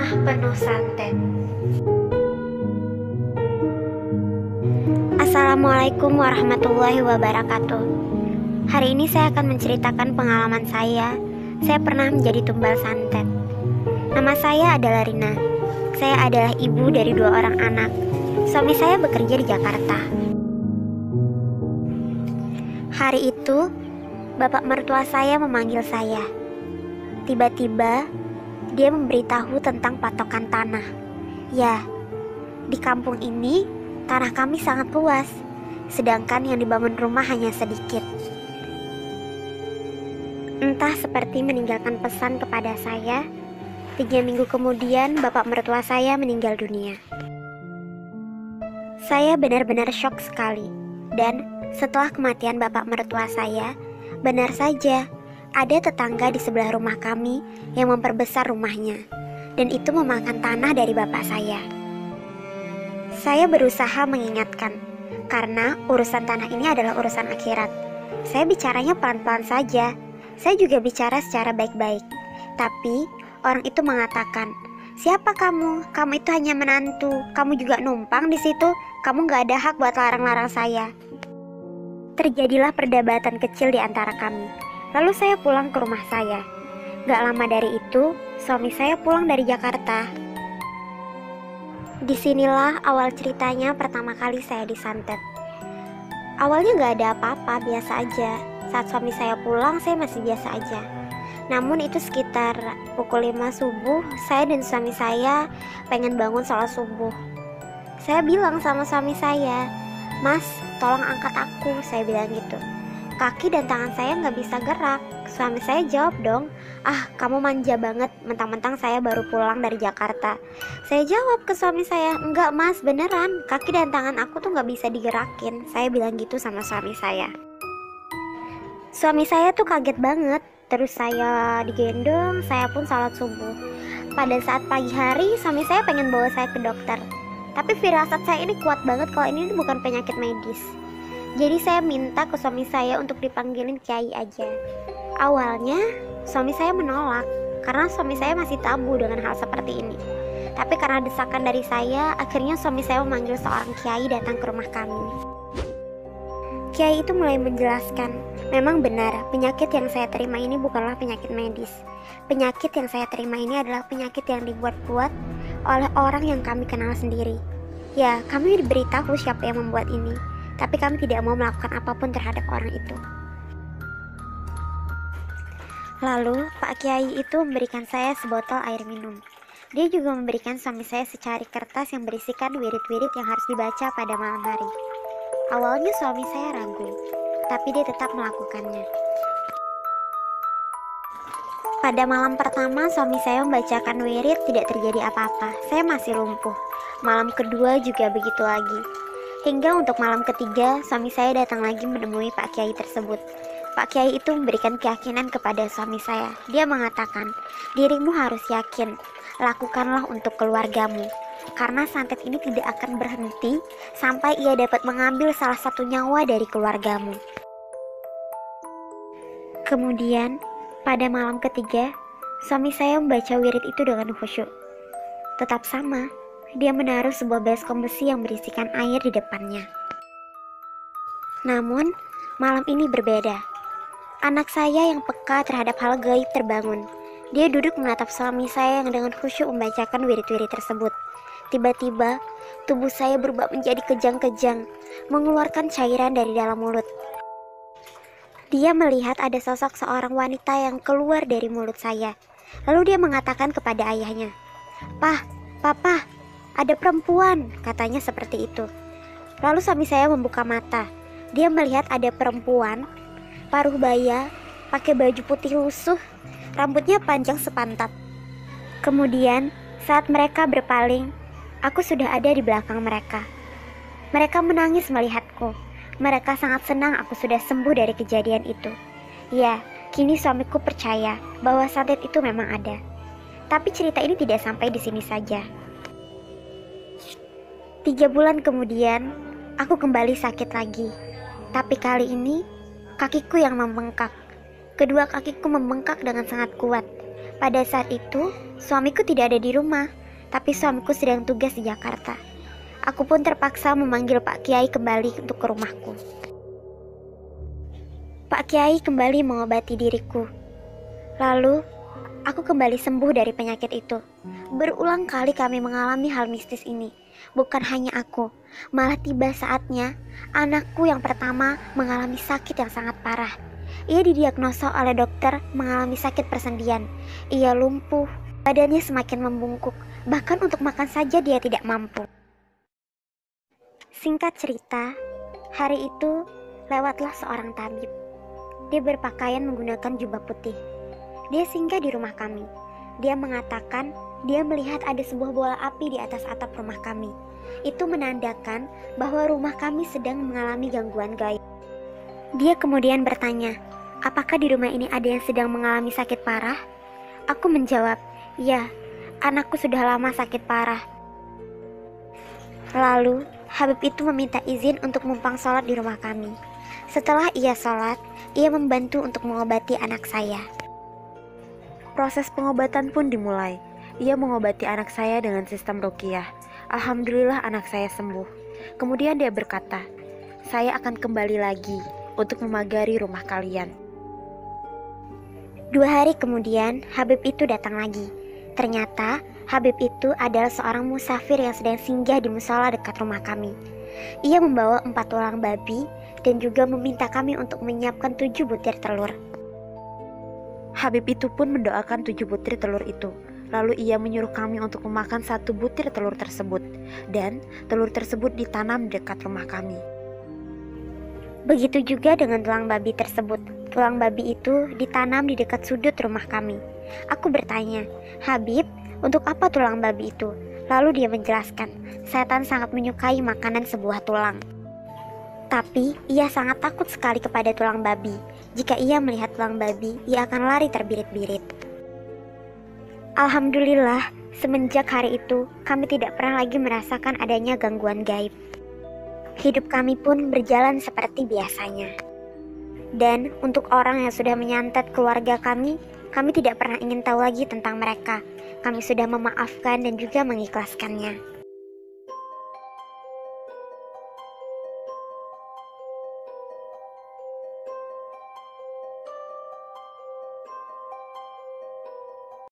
Rumah penuh santet. Assalamualaikum warahmatullahi wabarakatuh. Hari ini saya akan menceritakan pengalaman saya. Saya pernah menjadi tumbal santet. Nama saya adalah Rina. Saya adalah ibu dari 2 orang anak. Suami saya bekerja di Jakarta. Hari itu, bapak mertua saya memanggil saya. Tiba-tiba, dia memberitahu tentang patokan tanah. Ya, di kampung ini, tanah kami sangat luas, sedangkan yang dibangun rumah hanya sedikit. Entah seperti meninggalkan pesan kepada saya, 3 minggu kemudian bapak mertua saya meninggal dunia. Saya benar-benar syok sekali, dan setelah kematian bapak mertua saya, benar saja, ada tetangga di sebelah rumah kami yang memperbesar rumahnya, dan itu memakan tanah dari bapak saya. Saya berusaha mengingatkan, karena urusan tanah ini adalah urusan akhirat. Saya bicaranya pelan-pelan saja, saya juga bicara secara baik-baik. Tapi, orang itu mengatakan, "Siapa kamu? Kamu itu hanya menantu, kamu juga numpang di situ, kamu gak ada hak buat larang-larang saya." Terjadilah perdebatan kecil di antara kami. Lalu saya pulang ke rumah saya. Gak lama dari itu, suami saya pulang dari Jakarta. Disinilah awal ceritanya pertama kali saya disantet. Awalnya gak ada apa-apa, biasa aja. Saat suami saya pulang, saya masih biasa aja. Namun itu sekitar pukul 5 subuh, saya dan suami saya pengen bangun sholat subuh. Saya bilang sama suami saya, "Mas, tolong angkat aku," saya bilang gitu. "Kaki dan tangan saya nggak bisa gerak." Suami saya jawab dong, "Ah, kamu manja banget, mentang-mentang saya baru pulang dari Jakarta." Saya jawab ke suami saya, "Enggak mas, beneran, kaki dan tangan aku tuh nggak bisa digerakin." Saya bilang gitu sama suami saya. Suami saya tuh kaget banget. Terus saya digendong, saya pun sholat subuh. Pada saat pagi hari, suami saya pengen bawa saya ke dokter. Tapi firasat saya ini kuat banget kalau ini bukan penyakit medis. Jadi saya minta ke suami saya untuk dipanggilin kiai aja. Awalnya suami saya menolak karena suami saya masih tabu dengan hal seperti ini. Tapi karena desakan dari saya, akhirnya suami saya memanggil seorang kiai datang ke rumah kami. Kiai itu mulai menjelaskan, memang benar penyakit yang saya terima ini bukanlah penyakit medis. Penyakit yang saya terima ini adalah penyakit yang dibuat-buat oleh orang yang kami kenal sendiri. Ya, kami diberitahu siapa yang membuat ini, tapi kami tidak mau melakukan apapun terhadap orang itu. Lalu, Pak Kiai itu memberikan saya sebotol air minum. Dia juga memberikan suami saya secari kertas yang berisikan wirid-wirid yang harus dibaca pada malam hari. Awalnya suami saya ragu, tapi dia tetap melakukannya. Pada malam pertama suami saya membacakan wirid, tidak terjadi apa-apa. Saya masih lumpuh. Malam kedua juga begitu lagi. Hingga untuk malam ketiga, suami saya datang lagi menemui Pak Kiai tersebut. Pak Kiai itu memberikan keyakinan kepada suami saya. Dia mengatakan, "Dirimu harus yakin, lakukanlah untuk keluargamu. Karena santet ini tidak akan berhenti sampai ia dapat mengambil salah satu nyawa dari keluargamu." Kemudian, pada malam ketiga, suami saya membaca wirid itu dengan khusyuk. Tetap sama, dia menaruh sebuah baskom besi yang berisikan air di depannya. Namun, malam ini berbeda. Anak saya yang peka terhadap hal gaib terbangun. Dia duduk menatap suami saya yang dengan khusyuk membacakan wirid-wirid tersebut. Tiba-tiba, tubuh saya berubah menjadi kejang-kejang, mengeluarkan cairan dari dalam mulut. Dia melihat ada sosok seorang wanita yang keluar dari mulut saya. Lalu dia mengatakan kepada ayahnya, Papa, ada perempuan," katanya seperti itu. Lalu suami saya membuka mata. Dia melihat ada perempuan, paruh baya, pakai baju putih lusuh, rambutnya panjang sepantat. Kemudian, saat mereka berpaling, aku sudah ada di belakang mereka. Mereka menangis melihatku. Mereka sangat senang aku sudah sembuh dari kejadian itu. Ya, kini suamiku percaya bahwa santet itu memang ada. Tapi cerita ini tidak sampai di sini saja. 3 bulan kemudian, aku kembali sakit lagi. Tapi kali ini, kakiku yang membengkak. Kedua kakiku membengkak dengan sangat kuat. Pada saat itu, suamiku tidak ada di rumah. tapi suamiku sedang tugas di Jakarta. Aku pun terpaksa memanggil Pak Kiai kembali untuk ke rumahku. Pak Kiai kembali mengobati diriku. Lalu, aku kembali sembuh dari penyakit itu. Berulang kali kami mengalami hal mistis ini. Bukan hanya aku, malah tiba saatnya anakku yang pertama mengalami sakit yang sangat parah. Ia didiagnosa oleh dokter mengalami sakit persendian. Ia lumpuh, badannya semakin membungkuk, bahkan untuk makan saja dia tidak mampu. Singkat cerita, hari itu lewatlah seorang tabib. Dia berpakaian menggunakan jubah putih. Dia singgah di rumah kami. Dia mengatakan dia melihat ada sebuah bola api di atas atap rumah kami. Itu menandakan bahwa rumah kami sedang mengalami gangguan gaib. Dia kemudian bertanya, apakah di rumah ini ada yang sedang mengalami sakit parah? Aku menjawab, ya, anakku sudah lama sakit parah. Lalu, Habib itu meminta izin untuk numpang sholat di rumah kami. Setelah ia sholat, ia membantu untuk mengobati anak saya. Proses pengobatan pun dimulai. Ia mengobati anak saya dengan sistem ruqyah. Alhamdulillah anak saya sembuh. Kemudian dia berkata, saya akan kembali lagi untuk memagari rumah kalian. 2 hari kemudian, Habib itu datang lagi. Ternyata, Habib itu adalah seorang musafir yang sedang singgah di musola dekat rumah kami. Ia membawa 4 tulang babi dan juga meminta kami untuk menyiapkan 7 butir telur. Habib itu pun mendoakan 7 butir telur itu. Lalu ia menyuruh kami untuk memakan 1 butir telur tersebut. Dan telur tersebut ditanam dekat rumah kami. Begitu juga dengan tulang babi tersebut. Tulang babi itu ditanam di dekat sudut rumah kami. Aku bertanya, Habib, untuk apa tulang babi itu? Lalu dia menjelaskan, setan sangat menyukai makanan sebuah tulang. Tapi ia sangat takut sekali kepada tulang babi. Jika ia melihat tulang babi, ia akan lari terbirit-birit. Alhamdulillah, semenjak hari itu, kami tidak pernah lagi merasakan adanya gangguan gaib. Hidup kami pun berjalan seperti biasanya. Dan untuk orang yang sudah menyantet keluarga kami tidak pernah ingin tahu lagi tentang mereka. Kami sudah memaafkan dan juga mengikhlaskannya.